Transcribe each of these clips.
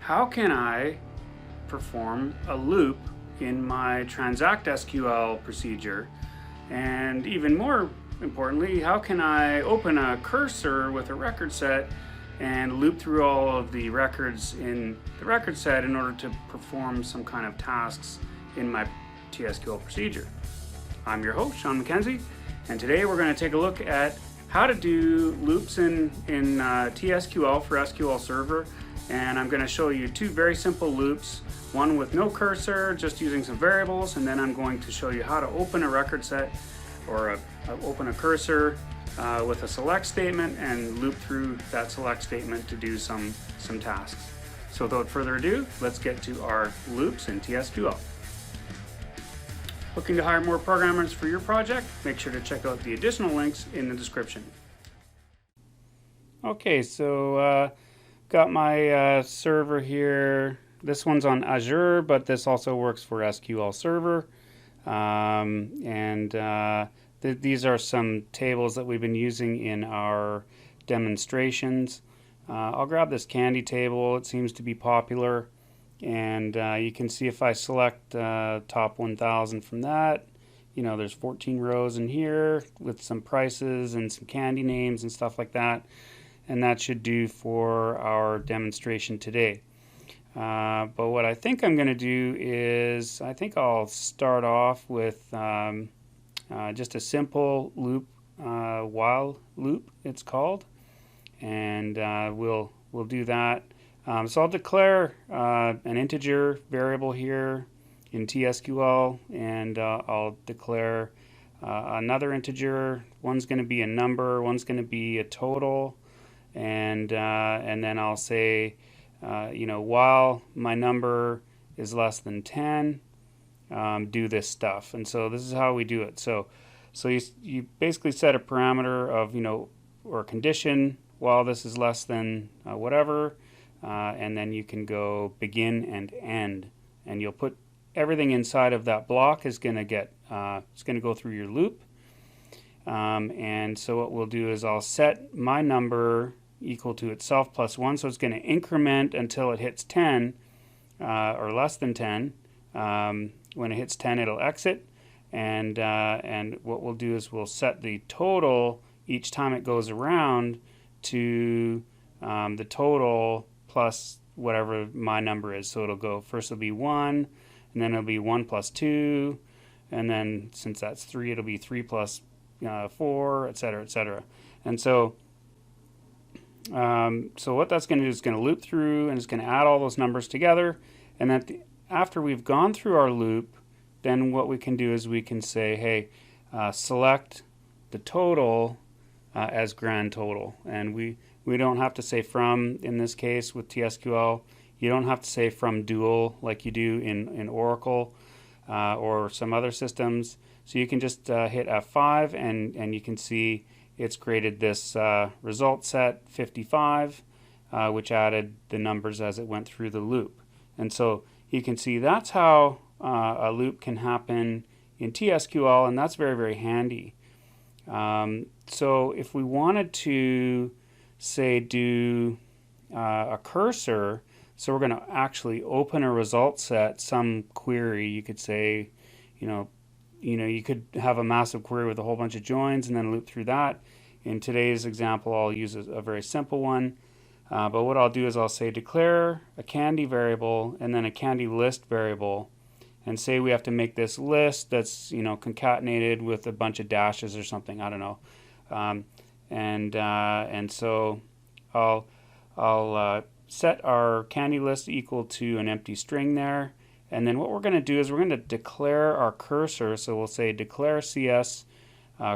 how can I perform a loop in my transact SQL procedure? And even more importantly, how can I open a cursor with a record set and loop through all of the records in the record set in order to perform some kind of tasks in my T-SQL procedure? I'm your host, Sean MacKenzie, and today we're going to take a look at how to do loops in T-SQL for SQL Server. And I'm going to show you two very simple loops, one with no cursor, just using some variables, and then I'm going to show you how to open a record set or open a cursor with a select statement and loop through that select statement to do some tasks. So without further ado, let's get to our loops in T-SQL. Looking to hire more programmers for your project? Make sure to check out the additional links in the description. Okay, so got my server here. This one's on Azure, but this also works for SQL Server. These are some tables that we've been using in our demonstrations. I'll grab this candy table. It seems to be popular. And you can see if I select top 1000 from that, you know, there's 14 rows in here with some prices and some candy names and stuff like that. And that should do for our demonstration today. But what I think I'm going to do is I think I'll start off with just a simple loop, while loop it's called, and we'll do that. So I'll declare an integer variable here in T-SQL, and I'll declare another integer. One's going to be a number, one's going to be a total, and then I'll say, you know, while my number is less than 10, do this stuff. And so this is how we do it. So you basically set a parameter of, you know, or a condition while this is less than whatever. And then you can go begin and end, and you'll put everything inside of that block is going to get it's going to go through your loop. And so what we'll do is I'll set my number equal to itself plus 1, so it's going to increment until it hits 10 or less than 10. When it hits 10, it'll exit, and what we'll do is we'll set the total each time it goes around to the total plus whatever my number is. So it'll go, first it'll be 1, and then it'll be 1 plus 2, and then since that's 3, it'll be 3 plus 4, etc., etc. And so what that's going to do is going to loop through, and it's going to add all those numbers together. And after we've gone through our loop, then what we can do is we can say, hey, select the total as grand total. And we don't have to say from in this case with TSQL. You don't have to say from dual like you do in Oracle or some other systems. So you can just hit F5, and you can see it's created this result set 55, which added the numbers as it went through the loop. And so you can see that's how a loop can happen in TSQL, and that's very, very handy. So if we wanted to, say, do a cursor, so we're going to actually open a result set, some query, you could say, you could have a massive query with a whole bunch of joins and then loop through that. In today's example, I'll use a very simple one. But what I'll do is I'll say declare a candy variable and then a candy list variable, and say we have to make this list that's, concatenated with a bunch of dashes or something. I don't know. And so I'll set our candy list equal to an empty string there. And then what we're going to do is we're going to declare our cursor. So we'll say declare CS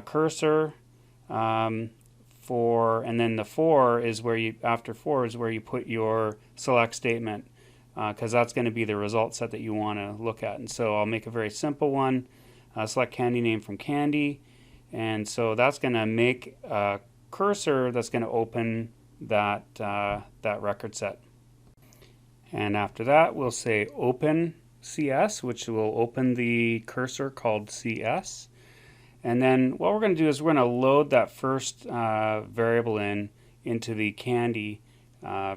cursor for, and then the for is where you, after for is where you put your select statement, because that's going to be the result set that you want to look at. And so I'll make a very simple one, select candy name from candy, and so that's going to make a cursor that's going to open that record set. And after that, we'll say open CS, which will open the cursor called CS. And then what we're going to do is we're going to load that first variable into the candy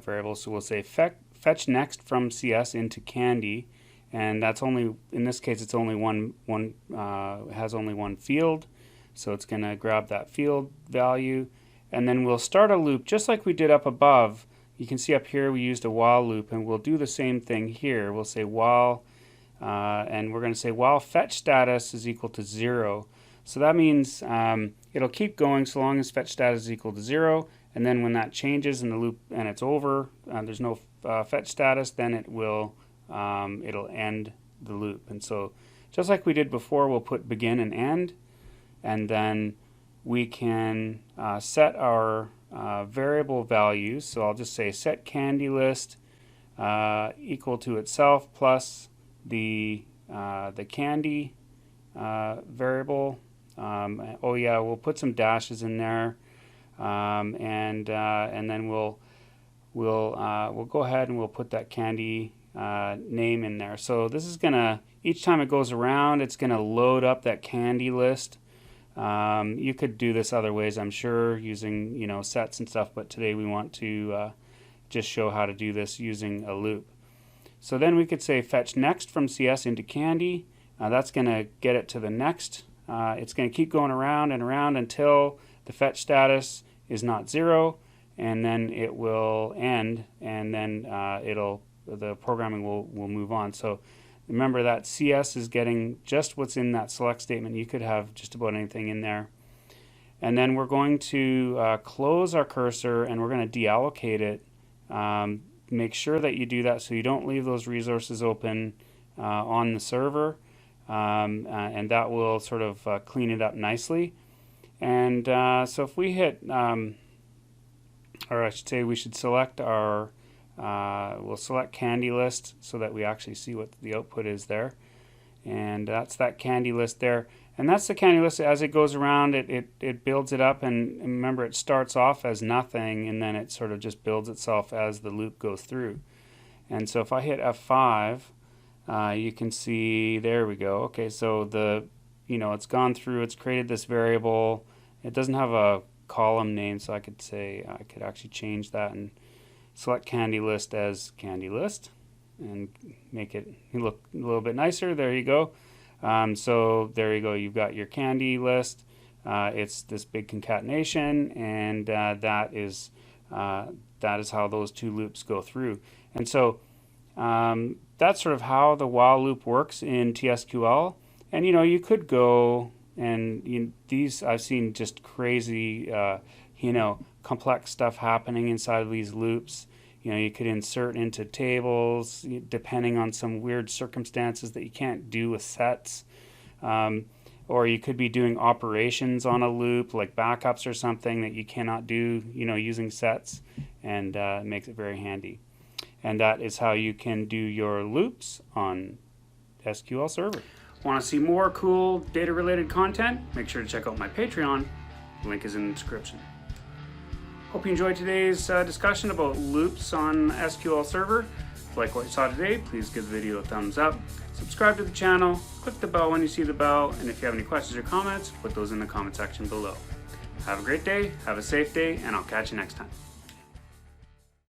variable. So we'll say fetch next from CS into Candy, and that's only, in this case, it's only has only one field, so it's going to grab that field value, and then we'll start a loop just like we did up above. You can see up here we used a while loop, and we'll do the same thing here. We'll say while, and we're going to say while fetch status is equal to 0. So that means it'll keep going so long as fetch status is equal to 0, and then when that changes in the loop and it's over, there's no fetch status, then it will it'll end the loop. And so just like we did before, we'll put begin and end, and then we can set our variable values. So I'll just say set candy list equal to itself plus the candy variable. Oh yeah, we'll put some dashes in there, and then we'll go ahead and we'll put that candy name in there. So this is gonna, each time it goes around, it's gonna load up that candy list. You could do this other ways, I'm sure, using, you know, sets and stuff, but today we want to just show how to do this using a loop. So then we could say fetch next from CS into Candy. That's going to get it to the next. It's going to keep going around and around until the fetch status is not 0, and then it will end, and then the programming will move on. So remember that CS is getting just what's in that select statement. You could have just about anything in there. And then we're going to close our cursor, and we're going to deallocate it. Make sure that you do that so you don't leave those resources open on the server, and that will sort of clean it up nicely. And so if we hit, or I should say we should select our, we'll select candy list so that we actually see what the output is there. And that's that candy list there. And that's the candy list. As it goes around, it builds it up, and remember, it starts off as nothing, and then it sort of just builds itself as the loop goes through. And so if I hit F5, you can see, there we go. Okay, so it's gone through, it's created this variable. It doesn't have a column name, so I could say, I could actually change that and select candy list as candy list and make it look a little bit nicer. There you go. So there you go, you've got your candy list. It's this big concatenation, and that is how those two loops go through. And so that's sort of how the while loop works in TSQL. And you could go and these, I've seen just crazy complex stuff happening inside of these loops. You could insert into tables depending on some weird circumstances that you can't do with sets. Or you could be doing operations on a loop, like backups or something that you cannot do, using sets, and it makes it very handy. And that is how you can do your loops on SQL Server. Want to see more cool data-related content? Make sure to check out my Patreon. The link is in the description. Hope you enjoyed today's discussion about loops on SQL Server. If you like what you saw today, please give the video a thumbs up. Subscribe to the channel, click the bell when you see the bell, and if you have any questions or comments, put those in the comment section below. Have a great day, have a safe day, and I'll catch you next time.